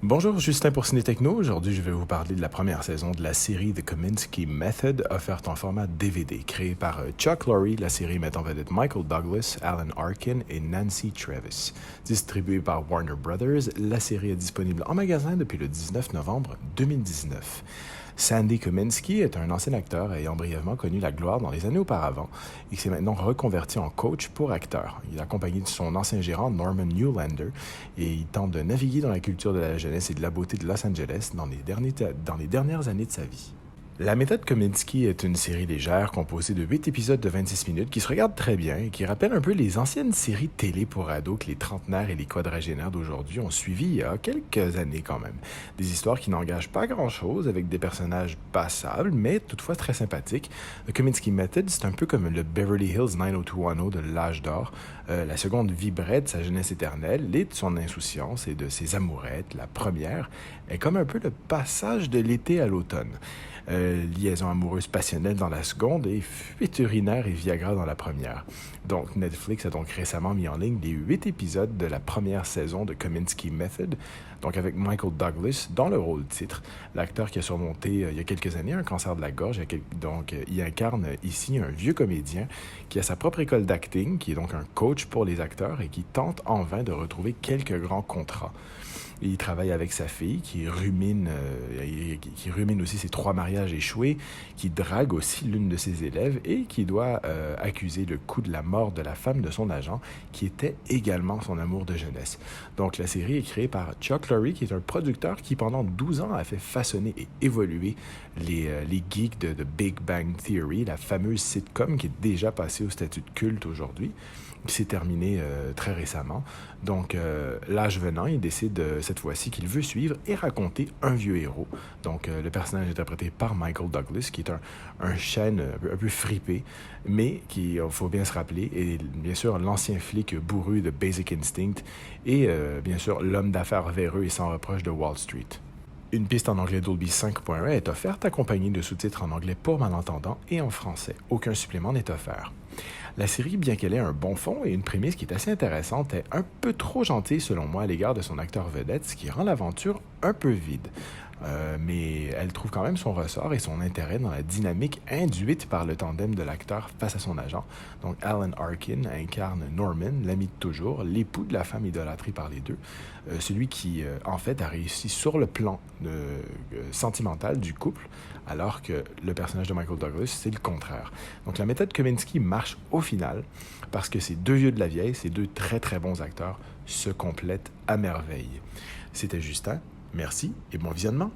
Bonjour, Justin pour Ciné Techno. Aujourd'hui, je vais vous parler de la première saison de la série The Kominsky Method, offerte en format DVD. Créée par Chuck Lorre, la série met en vedette Michael Douglas, Alan Arkin et Nancy Travis. Distribuée par Warner Brothers, la série est disponible en magasin depuis le 19 novembre 2019. Sandy Kominsky est un ancien acteur ayant brièvement connu la gloire dans les années auparavant et qui s'est maintenant reconverti en coach pour acteurs. Il est accompagné de son ancien gérant Norman Newlander et il tente de naviguer dans la culture de la jeunesse et de la beauté de Los Angeles dans les dernières années de sa vie. La méthode Kominsky est une série légère composée de 8 épisodes de 26 minutes qui se regardent très bien et qui rappellent un peu les anciennes séries télé pour ados que les trentenaires et les quadragénaires d'aujourd'hui ont suivies il y a quelques années quand même. Des histoires qui n'engagent pas grand-chose avec des personnages passables mais toutefois très sympathiques. The Kominsky Method, c'est un peu comme le Beverly Hills 90210 de l'âge d'or. La seconde vibrait de sa jeunesse éternelle et de son insouciance et de ses amourettes. La première est comme un peu le passage de l'été à l'automne. Liaison amoureuse passionnelle dans la seconde et fuite urinaire et Viagra dans la première. Donc, Netflix a donc récemment mis en ligne les 8 épisodes de la première saison de Kominsky Method, donc avec Michael Douglas dans le rôle titre, l'acteur qui a surmonté il y a quelques années un cancer de la gorge, donc il incarne ici un vieux comédien qui a sa propre école d'acting, qui est donc un coach pour les acteurs et qui tente en vain de retrouver quelques grands contrats. Il travaille avec sa fille qui rumine aussi ses 3 mariages échoués, qui drague aussi l'une de ses élèves et qui doit accuser le coup de la mort de la femme de son agent, qui était également son amour de jeunesse. Donc la série est créée par Chuck Lorre, qui est un producteur qui pendant 12 ans a fait façonner et évoluer les geeks de Big Bang Theory, la fameuse sitcom qui est déjà passée au statut de culte aujourd'hui, qui s'est terminé très récemment. Donc, l'âge venant, il décide cette fois-ci qu'il veut suivre et raconter un vieux héros. Donc, le personnage est interprété par Michael Douglas, qui est un chêne un peu fripé, mais qui, il faut bien se rappeler, est bien sûr l'ancien flic bourru de Basic Instinct et bien sûr l'homme d'affaires véreux et sans reproche de Wall Street. Une piste en anglais Dolby 5.1 est offerte accompagnée de sous-titres en anglais pour malentendants et en français. Aucun supplément n'est offert. La série, bien qu'elle ait un bon fond et une prémisse qui est assez intéressante, est un peu trop gentille selon moi à l'égard de son acteur vedette, ce qui rend l'aventure un peu vide. Mais elle trouve quand même son ressort et son intérêt dans la dynamique induite par le tandem de l'acteur face à son agent. Donc Alan Arkin incarne Norman, l'ami de toujours, l'époux de la femme idolâtrée par les deux, celui qui en fait a réussi sur le plan sentimental du couple, alors que le personnage de Michael Douglas, c'est le contraire. Donc la méthode Kominsky marche au final parce que ces deux vieux de la vieille, ces deux très très bons acteurs se complètent à merveille. C'était Justin. Merci et bon visionnement.